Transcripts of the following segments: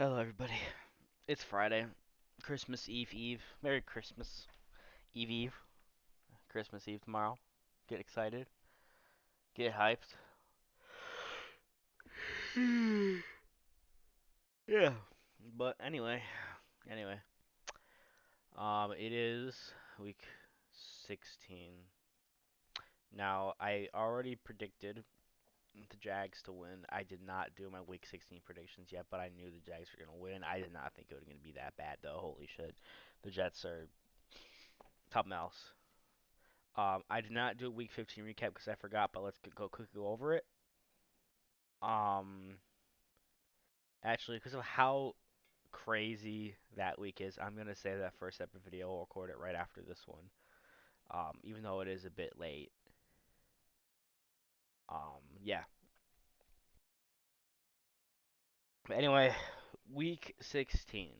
Hello, everybody. It's Friday, Christmas Eve Eve. Merry Christmas Eve Eve. Christmas Eve tomorrow. Get excited. Get hyped. Yeah. But anyway, it is week 16. Now, I already predicted the Jags to win. I did not do my week 16 predictions yet, but I knew the Jags were going to win. I did not think it was going to be that bad, though. Holy shit. The Jets are something else. I did not do a week 15 recap because I forgot, but let's go quickly go over it. Um, Actually, because of how crazy that week is, I'm gonna save that first episode video. We'll record it right after this one. Even though it is a bit late. Yeah. But anyway, week 16.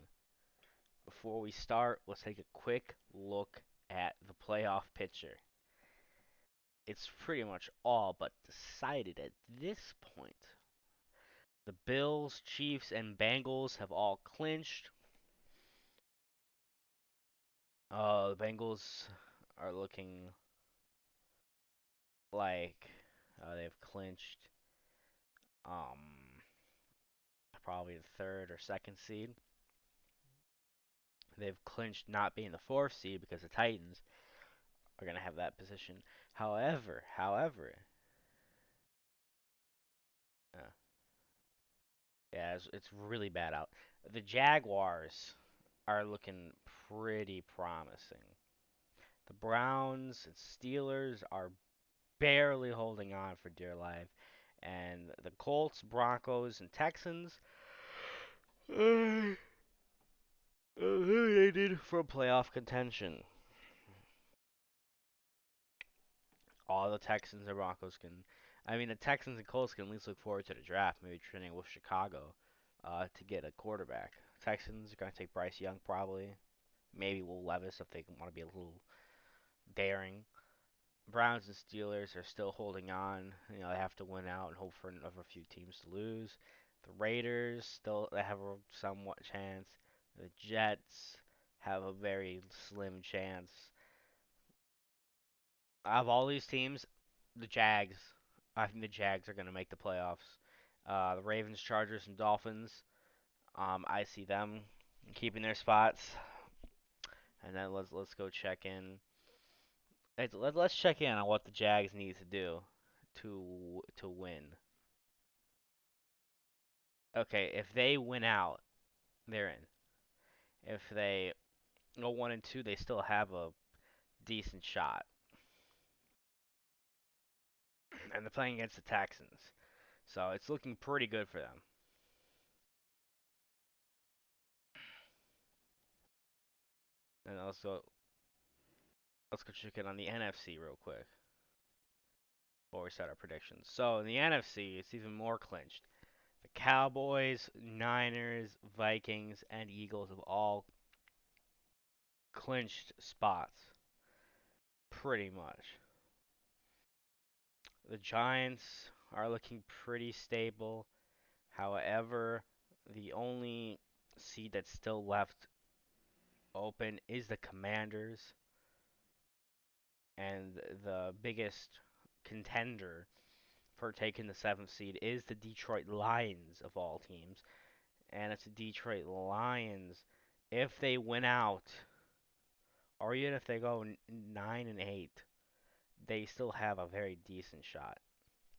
Before we start, let's take a quick look at the playoff picture. It's pretty much all but decided at this point. The Bills, Chiefs, and Bengals have all clinched. The Bengals are looking like they've clinched um probably the third or second seed. They've clinched not being the fourth seed because the Titans are gonna have that position. However, uh, yeah, it's really bad out. The Jaguars are looking pretty promising. The Browns and Steelers are barely holding on for dear life. And the Colts, Broncos, and Texans are eliminated from playoff contention. All the Texans and Broncos can. I mean, the Texans and Colts can at least look forward to the draft, maybe training with Chicago to get a quarterback. Texans are going to take Bryce Young probably. Maybe Will Levis if they want to be a little daring. Browns and Steelers are still holding on. You know, they have to win out and hope for another few teams to lose. The Raiders still they have a somewhat chance. The Jets have a very slim chance. Out of all these teams, the Jags, I think the Jags are going to make the playoffs. The Ravens, Chargers, and Dolphins, I see them keeping their spots. And then let's go check in. Let's check in on what the Jags need to do to win. Okay, if they win out, they're in. If they go 1-2, they still have a decent shot. And they're playing against the Texans. So it's looking pretty good for them. And let's go check in on the NFC real quick before we start our predictions. So in the NFC, it's even more clinched. The Cowboys, Niners, Vikings, and Eagles have all clinched spots pretty much. The Giants are looking pretty stable. However, the only seat that's still left open is the Commanders, and the biggest contender for taking the seventh seed is the Detroit Lions of all teams, and it's the Detroit Lions. If they win out, or even if they go 9-8, they still have a very decent shot.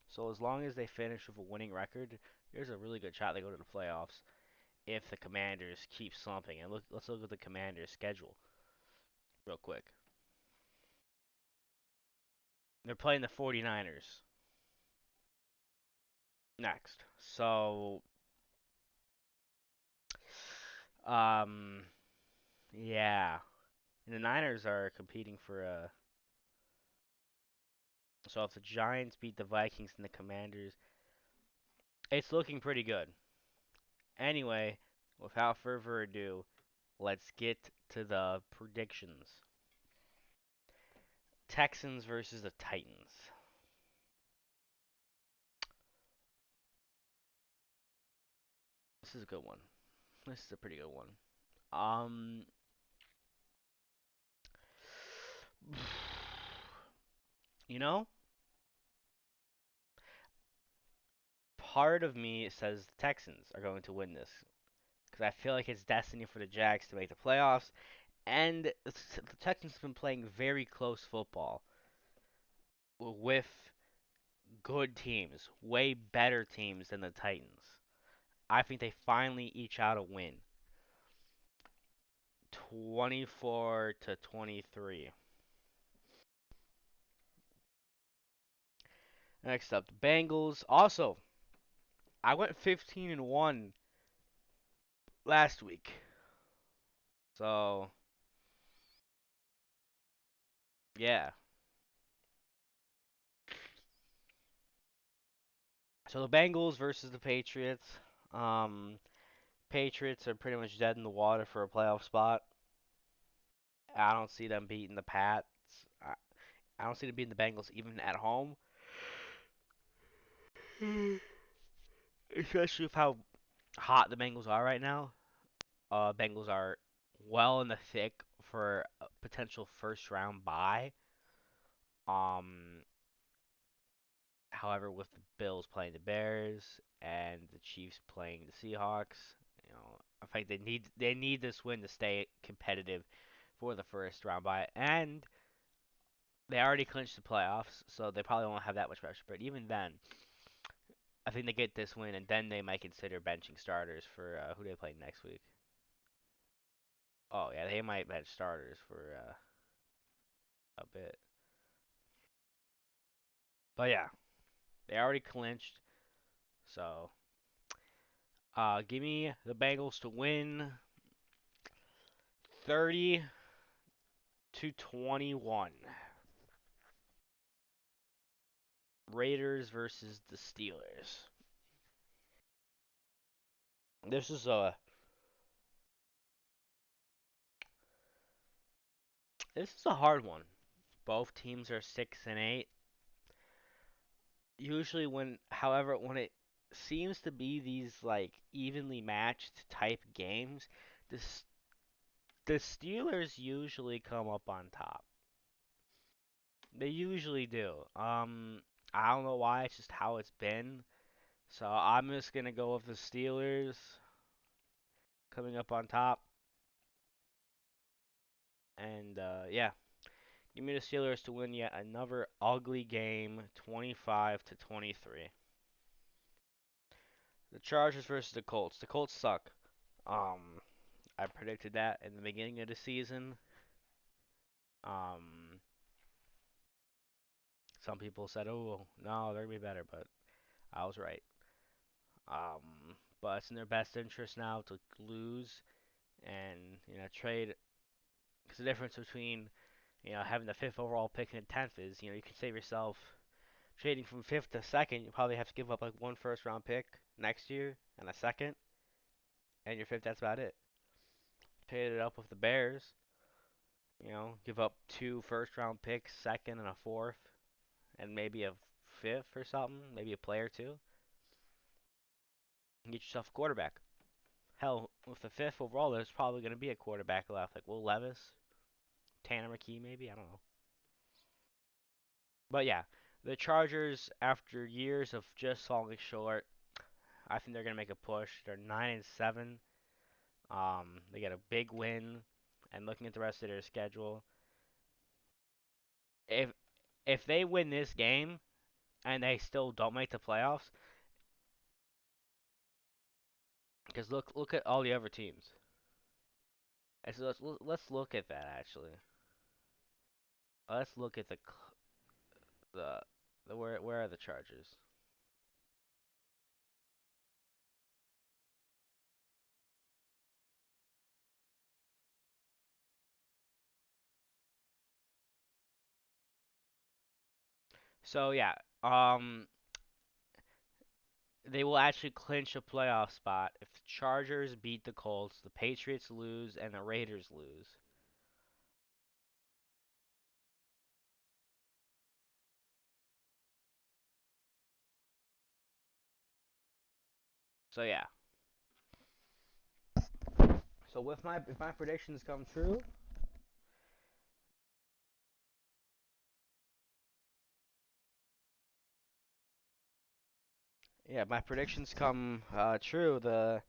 So as long as they finish with a winning record, there's a really good shot they go to the playoffs. If the Commanders keep slumping, and let's look at the Commanders' schedule real quick. They're playing the 49ers next. So, um, yeah. And the Niners are competing for a. So if the Giants beat the Vikings and the Commanders, it's looking pretty good. Anyway, without further ado, let's get to the predictions. Texans versus the Titans. This is a good one. This is a pretty good one. Um, you know, part of me says the Texans are going to win this because I feel like it's destiny for the Jags to make the playoffs, and the Texans have been playing very close football with good teams, way better teams than the Titans. I think they finally each out a win. 24 to 23. Next up, the Bengals. Also, I went 15 and 1 last week. So, yeah. So the Bengals versus the Patriots. Um, Patriots are pretty much dead in the water for a playoff spot. I don't see them beating the Pats. I, I don't see them beating the Bengals even at home. Especially with how hot the Bengals are right now. Bengals are well in the thick for a potential first round bye. Um, However, with the Bills playing the Bears and the Chiefs playing the Seahawks, I think they need this win to stay competitive for the first round bye. And they already clinched the playoffs, so they probably won't have that much pressure. But even then, I think they get this win, and then they might consider benching starters for who they play next week. Oh yeah, they might bench starters for a bit. But yeah, they already clinched. So give me the Bengals to win 30-21. Raiders versus the Steelers. This is a this is a hard one. Both teams are 6-8. Usually however, when it seems to be these like evenly matched type games, the the Steelers usually come up on top. They usually do. I don't know why. It's just how it's been. So I'm just gonna go with the Steelers coming up on top. And yeah, give me the Steelers to win yet another ugly game, 25 to 23. The Chargers versus the Colts. The Colts suck. Um, I predicted that in the beginning of the season. Um, some people said, "Oh, no, they're gonna be better," but I was right. But it's in their best interest now to lose and trade. Because the difference between having the fifth overall pick and the 10th is you can save yourself trading from fifth to second. You probably have to give up like one first round pick next year and a second, and your fifth. That's about it. Trade it up with the Bears. Give up two first round picks, second and a fourth, and maybe a fifth or something, maybe a player too. And get yourself a quarterback. Hell, with the fifth overall, there's probably going to be a quarterback left, like Will Levis, Tanner McKee, maybe. I don't know. But yeah, the Chargers, after years of just falling short, I think they're going to make a push. They're 9-7. They get a big win, and looking at the rest of their schedule, if they win this game and they still don't make the playoffs, because look at all the other teams. So let's look at that actually. Let's look at the where are the Chargers? So yeah, they will actually clinch a playoff spot if the Chargers beat the Colts, the Patriots lose, and the Raiders lose. So yeah, So with my if my predictions come true, yeah, my predictions come true. The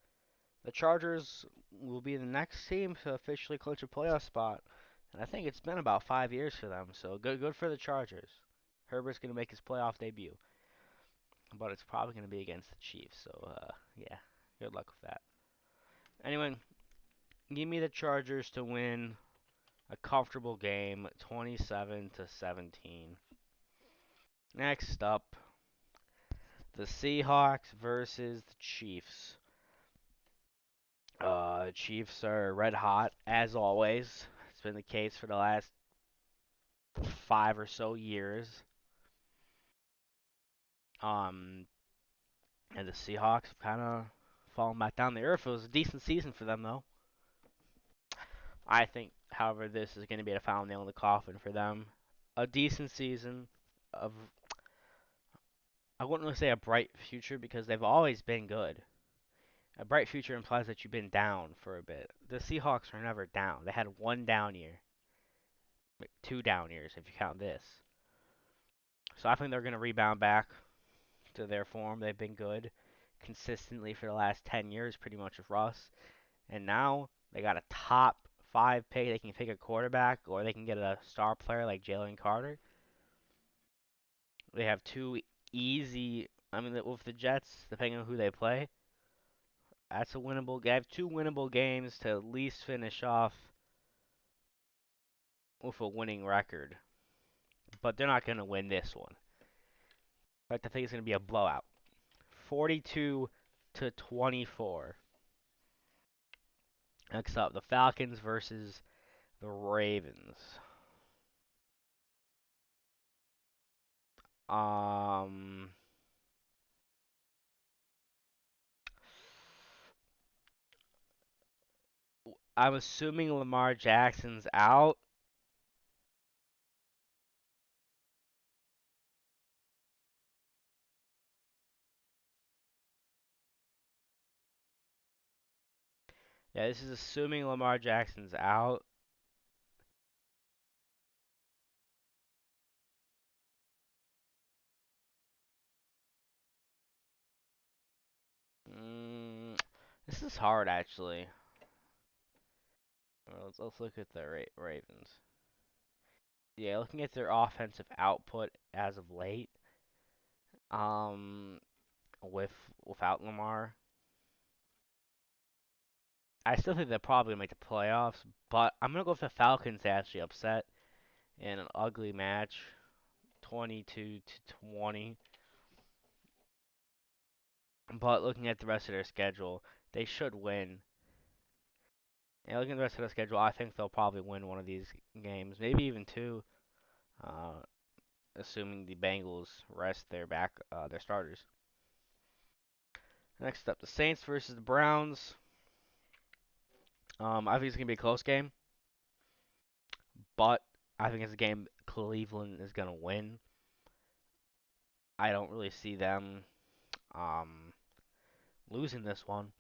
Chargers will be the next team to officially clinch a playoff spot, and I think it's been about 5 years for them. So good for the Chargers. Herbert's gonna make his playoff debut, but it's probably gonna be against the Chiefs. So yeah, good luck with that. Anyway, give me the Chargers to win a comfortable game, 27-17. Next up, the Seahawks versus the Chiefs. Chiefs are red hot as always. It's been the case for the last 5 or so years. Um, and the Seahawks have kind of fallen back down the earth. It was a decent season for them, though. I think, however, this is going to be the final nail in the coffin for them. A decent season of, I wouldn't really say a bright future because they've always been good. A bright future implies that you've been down for a bit. The Seahawks are never down. They had one down year, like 2 down years if you count this. So I think they're going to rebound back to their form. They've been good consistently for the last 10 years, pretty much with Russ. And now they got a top 5 pick. They can pick a quarterback, or they can get a star player like Jalen Carter. They have two easy. I mean, with the Jets, depending on who they play, that's a winnable. They have 2 winnable games to at least finish off with a winning record. But they're not going to win this one. In fact, I think it's going to be a blowout, 42-24. Next up, the Falcons versus the Ravens. Um, I'm assuming Lamar Jackson's out. Yeah, this is assuming Lamar Jackson's out. Mm, this is hard, actually. Let's look at the Ravens. Yeah, looking at their offensive output as of late, um, with without Lamar, I still think they're probably gonna make the playoffs. But I'm gonna go with the Falcons actually upset in an ugly match, 22-20. But looking at the rest of their schedule, they should win. And looking at the rest of their schedule, I think they'll probably win one of these games, maybe even two, uh, assuming the Bengals rest their starters. Next up, the Saints versus the Browns. I think it's gonna be a close game, but I think it's a game Cleveland is gonna win. I don't really see them um, losing this one,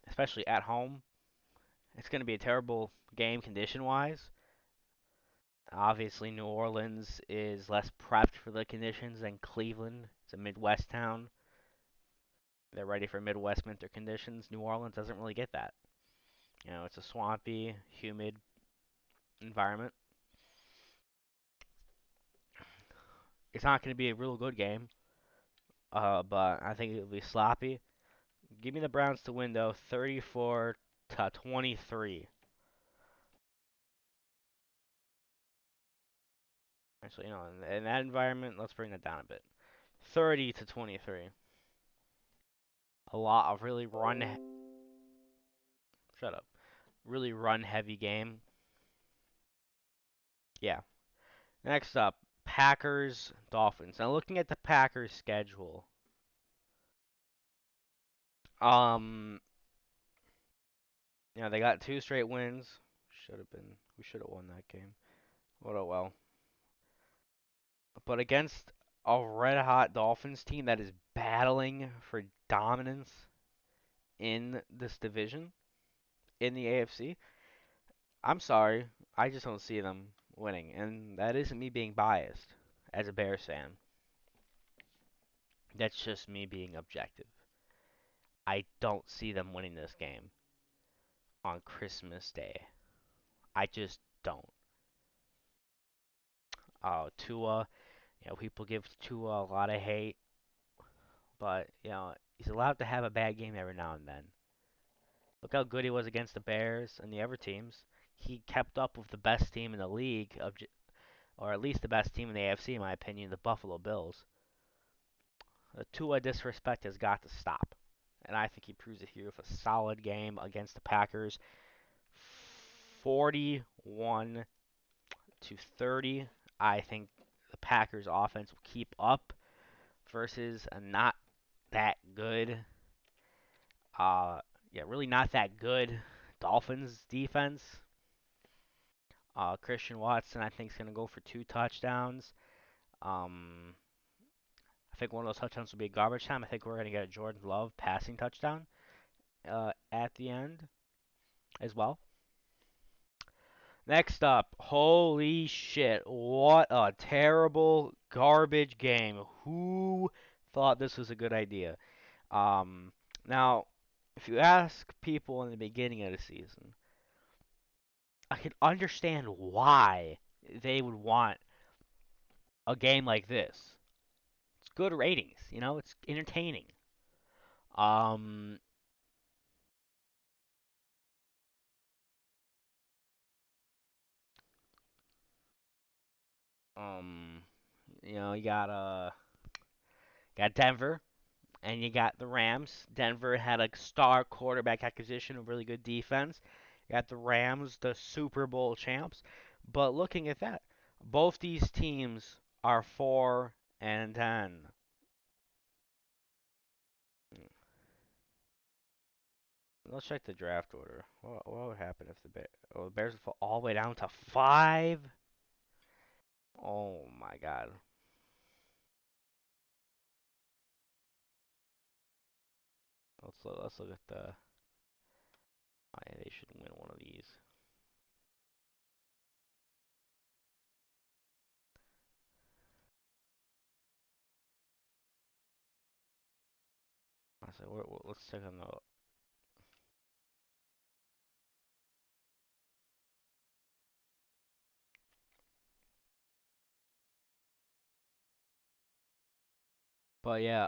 especially at home. It's gonna be a terrible game condition-wise. Obviously, New Orleans is less prepped for the conditions than Cleveland. It's a Midwest town. They're ready for Midwest winter conditions. New Orleans doesn't really get that. It's a swampy, humid environment. It's not going to be a real good game, but I think it'll be sloppy. Give me the Browns to win though, 34-23. Actually, in that environment, let's bring that down a bit. 30-23. A lot of really shut up. Really run heavy game. Yeah. Next up, Packers Dolphins. Now looking at the Packers schedule, um, they got 2 straight wins. We should have won that game. But oh well. But against a red hot Dolphins team that is battling for dominance in this division, in the AFC. I'm sorry, I just don't see them winning, and that isn't me being biased as a Bears fan. That's just me being objective. I don't see them winning this game on Christmas Day. I just don't. Tua, people give Tua a lot of hate, but he's allowed to have a bad game every now and then. Look how good he was against the Bears and the other teams. He kept up with the best team in the league, or at least the best team in the AFC, in my opinion, the Buffalo Bills. The Tua disrespect has got to stop, and I think he proves it here with a solid game against the Packers. 41 to 30. I think the Packers offense will keep up versus a not that good, really not that good Dolphins defense. Christian Watson, I think, is going to go for 2 touchdowns. Um, I think one of those touchdowns will be a garbage time. I think we're going to get a Jordan Love passing touchdown at the end as well. Next up, holy shit, what a terrible garbage game. Who thought this was a good idea? Um, Now, if you ask people in the beginning of the season, I can understand why they would want a game like this. It's good ratings, it's entertaining. Um, um, you got Denver and you got the Rams. Denver had a star quarterback acquisition, a really good defense. You got the Rams, the Super Bowl champs. But looking at that, both these teams are 4-10. Let's check the draft order. What would happen if the Bears would fall all the way down to 5? Oh my God. Let's look at the. Oh, yeah, they should win one of these. Let's check on the. But yeah,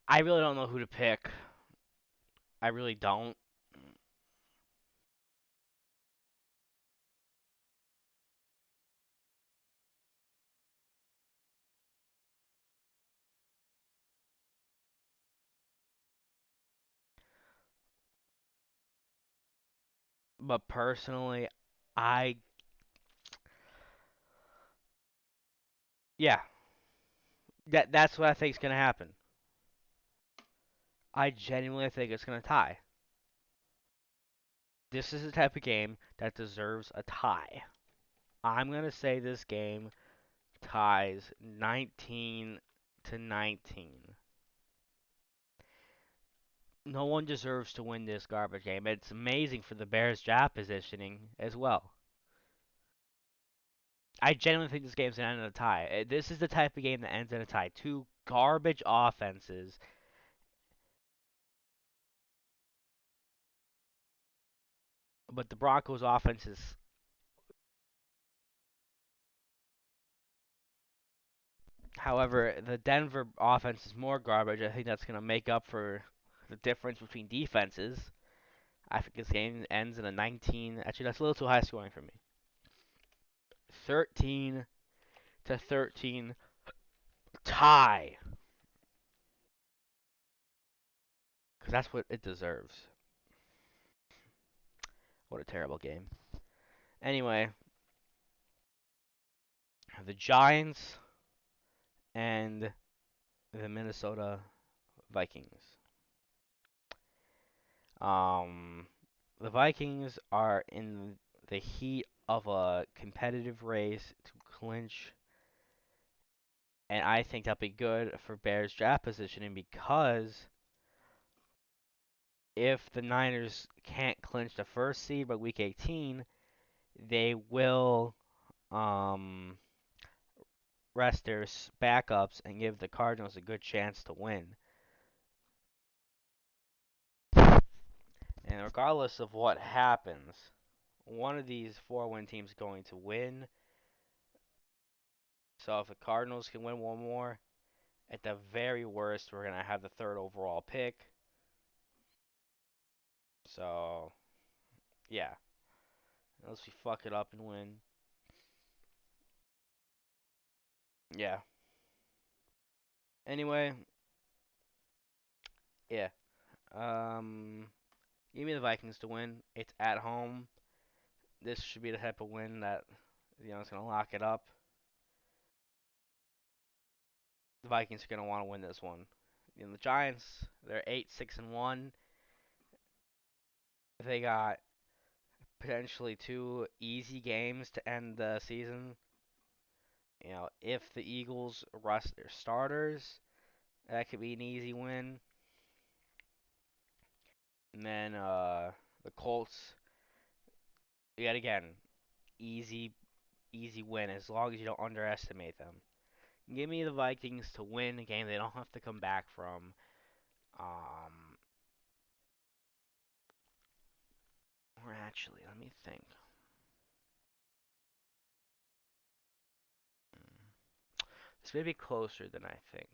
I really don't know who to pick. I really don't. But personally, I yeah, that's what I think is gonna happen. I genuinely think it's gonna tie. This is the type of game that deserves a tie. I'm gonna say this game ties 19 to 19. No one deserves to win this garbage game. It's amazing for the Bears' draft positioning as well. I genuinely think this game's gonna end in a tie. This is the type of game that ends in a tie. Two garbage offenses, but the Broncos' offense is. However, the Denver offense is more garbage. I think that's gonna make up for the difference between defenses. I think this game ends in a 19. Actually, that's a little too high scoring for me. 13 to 13 tie. Because that's what it deserves. What a terrible game. Anyway, the Giants and the Minnesota Vikings. Um, the Vikings are in the heat of a competitive race to clinch, and I think that'll be good for Bears draft positioning because if the Niners can't clinch the first seed by week 18, they will um, rest their backups and give the Cardinals a good chance to win. And regardless of what happens, one of these four-win teams is going to win. So if the Cardinals can win one more, at the very worst, we're going to have the third overall pick. So, yeah. Unless we fuck it up and win. Yeah. Anyway, yeah. Um, Give me the Vikings to win. It's at home. This should be the type of win that it's gonna lock it up. The Vikings are gonna want to win this one. The Giants, they're 8-6-1. They got potentially two easy games to end the season. If the Eagles rest their starters, that could be an easy win. And then the Colts, yet again, easy easy win as long as you don't underestimate them. Give me the Vikings to win a game they don't have to come back from. Um, or actually, let me think. This may be closer than I think.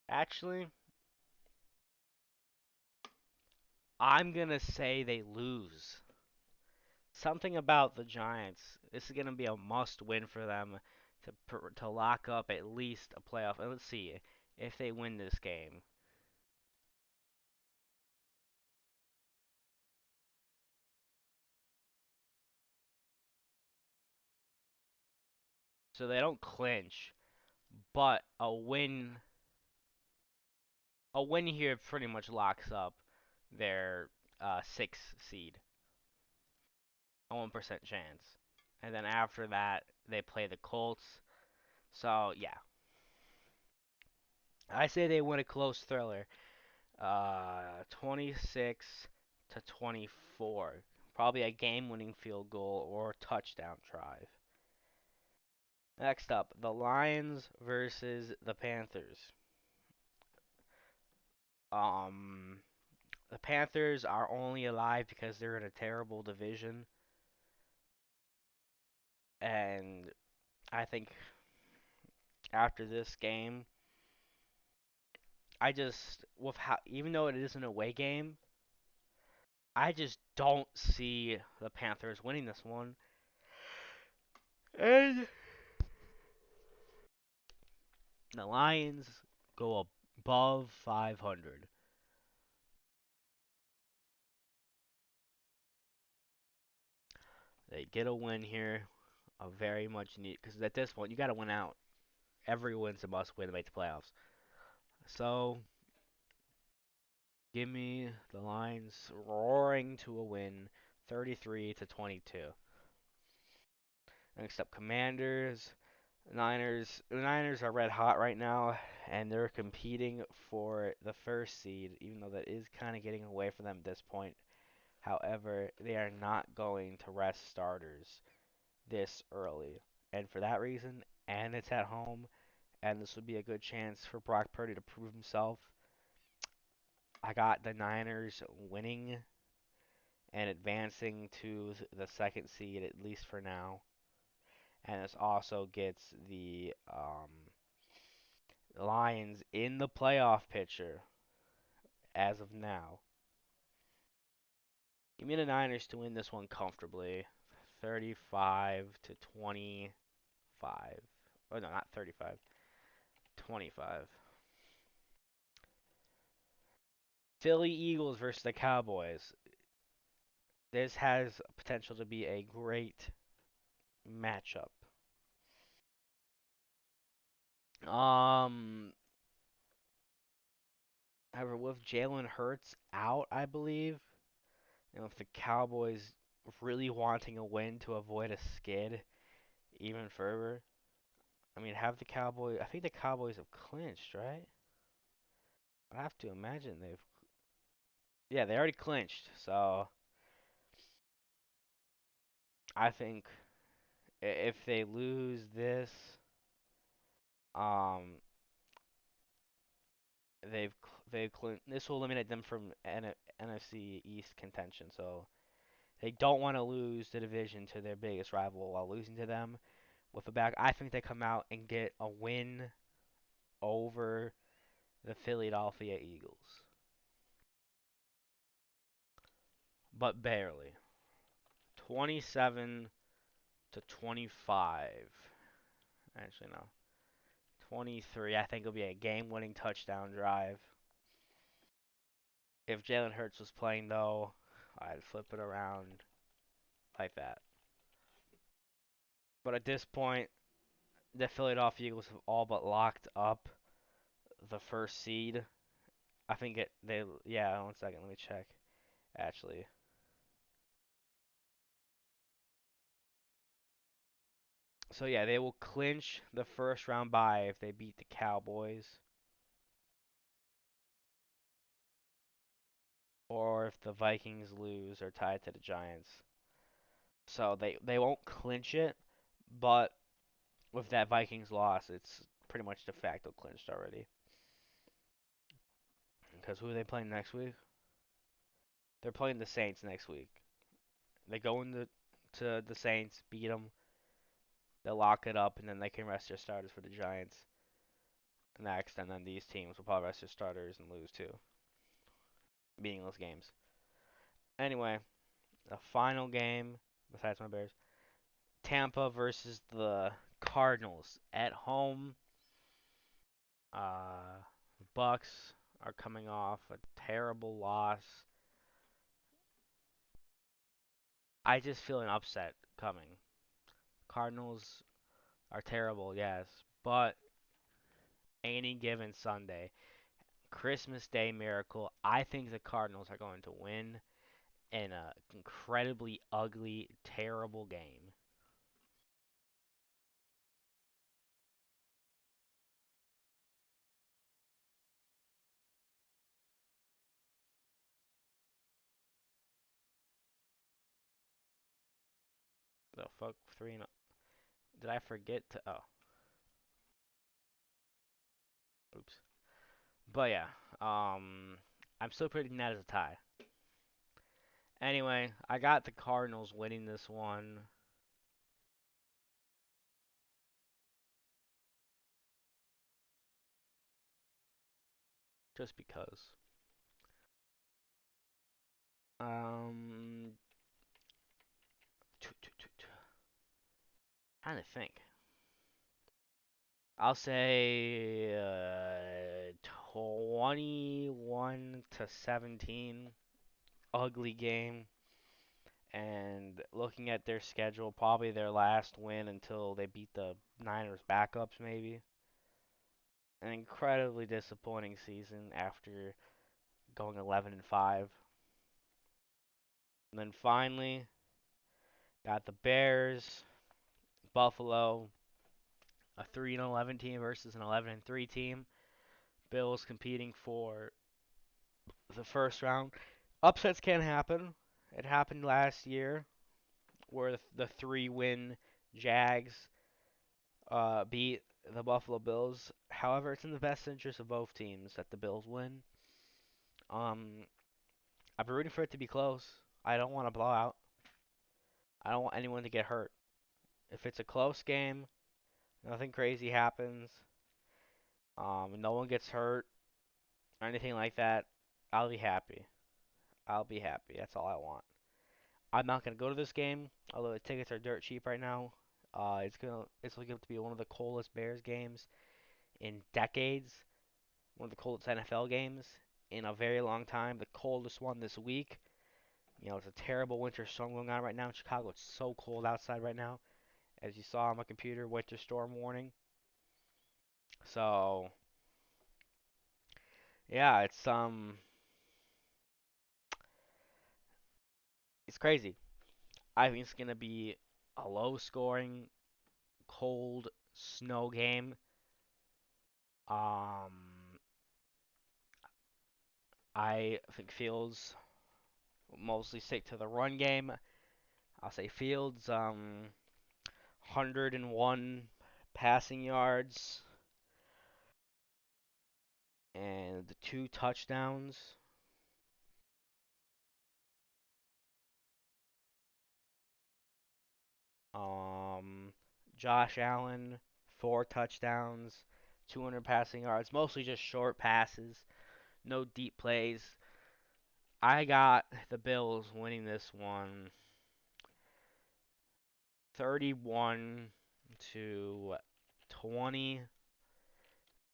Actually, I'm gonna say they lose. Something about the Giants. This is gonna be a must-win for them to lock up at least a playoff. And let's see if they win this game. So they don't clinch, but a win here pretty much locks up their sixth seed, a 1% chance. And then after that, they play the Colts. So yeah, I say they win a close thriller, 26 to 24. Probably a game-winning field goal or touchdown drive. Next up, the Lions versus the Panthers. Um, the Panthers are only alive because they're in a terrible division, and I think after this game, I just with how even though it is an away game, I just don't see the Panthers winning this one. And the Lions go above 500. They get a win here, a very much need because at this point you got to win out. Every win's a must win to make the playoffs. So give me the Lions roaring to a win, 33 to 22. Next up, Commanders. Niners. The Niners are red hot right now, and they're competing for the first seed, even though that is kind of getting away from them at this point. However, they are not going to rest starters this early. And for that reason, and it's at home, and this would be a good chance for Brock Purdy to prove himself. I got the Niners winning and advancing to the second seed, at least for now. And this also gets the Lions in the playoff picture as of now. Give me the Niners to win this one comfortably, 35 to 25. Oh no, not 35, 25. Philly Eagles versus the Cowboys. This has potential to be a great matchup. Um, However, with Jalen Hurts out, I believe, And with the Cowboys really wanting a win to avoid a skid even further, I mean, have the Cowboys. I think the Cowboys have clinched, right? I have to imagine they've. Yeah, they already clinched. So I think if they lose this, um, this will eliminate them from NFC East contention. So they don't want to lose the division to their biggest rival while losing to them. With the back, I think they come out and get a win over the Philadelphia Eagles, but barely. 27 to 25. Actually, no. 23. I think it'll be a game-winning touchdown drive. If Jalen Hurts was playing, though, I'd flip it around like that. But at this point, the Philadelphia Eagles have all but locked up the first seed. I think yeah, 1 second, let me check. Actually. So yeah, they will clinch the first round bye if they beat the Cowboys or if the Vikings lose or tie to the Giants. So they won't clinch it, but with that Vikings loss, it's pretty much de facto clinched already. Because who are they playing next week? They're playing the Saints next week. They go into to the Saints, beat them, they'll lock it up, and then they can rest their starters for the Giants next, and then these teams will probably rest their starters and lose too. Meaningless games. Anyway, the final game, besides my Bears, Tampa versus the Cardinals at home. Uh, Bucks are coming off a terrible loss. I just feel an upset coming. Cardinals are terrible, yes, but any given Sunday, Christmas Day miracle, I think the Cardinals are going to win in a incredibly ugly, terrible game. The fuck, 3 and did I forget to? Oh, oops. But yeah, I'm still predicting that as a tie. Anyway, I got the Cardinals winning this one. Just because. Um, trying to think. I'll say 21 to 17. Ugly game. And looking at their schedule, probably their last win until they beat the Niners backups, maybe. An incredibly disappointing season after going 11 and 5. And then finally, got the Bears, Buffalo, a 3 and 11 team versus an 11 and 3 team. Bills competing for the first round. Upsets can happen. It happened last year where the 3-win Jags beat the Buffalo Bills. However, it's in the best interest of both teams that the Bills win. Um, I've been rooting for it to be close. I don't want a blowout. I don't want anyone to get hurt. If it's a close game, nothing crazy happens, no one gets hurt or anything like that, I'll be happy. I'll be happy. That's all I want. I'm not gonna go to this game, although the tickets are dirt cheap right now. It's looking to be one of the coldest Bears games in decades. One of the coldest NFL games in a very long time. The coldest one this week. You know, it's a terrible winter storm going on right now in Chicago. It's so cold outside right now. As you saw on my computer, winter storm warning. So, yeah, It's crazy. I think it's gonna be a low scoring, cold, snow game. Um, I think Fields will mostly stick to the run game. I'll say Fields, 101 passing yards and 2 touchdowns. Um, Josh Allen, 4 touchdowns, 200 passing yards, mostly just short passes, no deep plays. I got the Bills winning this one 31 to 20.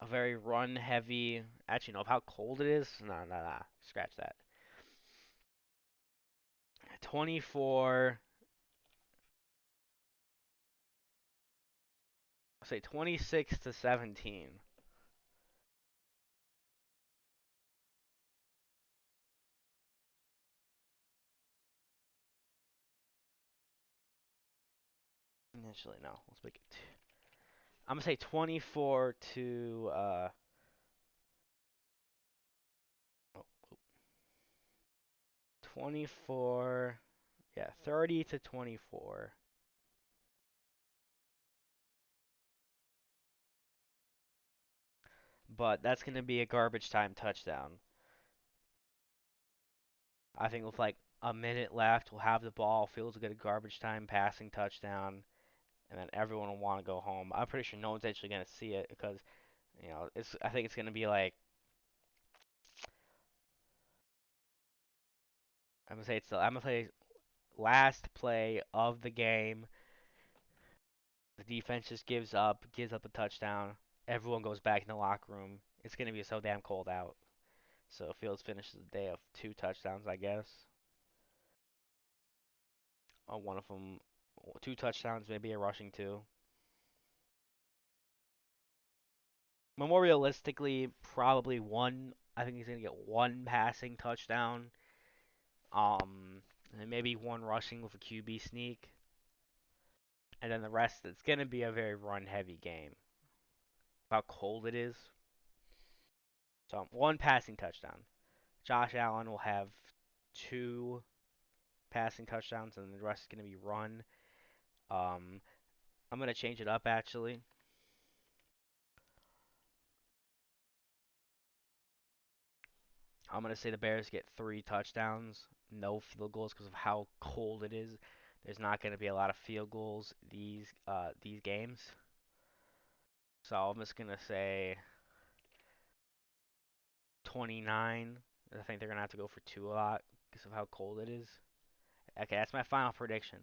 A very run heavy. Actually, no, of how cold it is? No, no, no. Scratch that. 24, I'll say 26 to 17. Actually, no. Let's make it. I'm gonna say 24 to 24. Yeah, 30 to 24. But that's gonna be a garbage time touchdown. I think with like a minute left, we'll have the ball. Fields will get a garbage time passing touchdown, and then everyone will want to go home. I'm pretty sure no one's actually gonna see it because it's. I think it's gonna be like I'm gonna say last play of the game. The defense just gives up a touchdown. Everyone goes back in the locker room. It's gonna be so damn cold out. So Fields finishes the day of 2 touchdowns, I guess. One of them, 2 touchdowns, maybe a rushing two. But more realistically, probably one. I think he's gonna get one passing touchdown. And maybe one rushing with a QB sneak, and then the rest. It's gonna be a very run-heavy game. How cold it is. So one passing touchdown. Josh Allen will have 2 passing touchdowns, and the rest is gonna be run. Um, I'm gonna change it up actually. I'm gonna say the Bears get 3 touchdowns, no field goals because of how cold it is. There's not gonna be a lot of field goals these games. So I'm just gonna say 29. I think they're gonna have to go for two a lot because of how cold it is. Okay, that's my final prediction.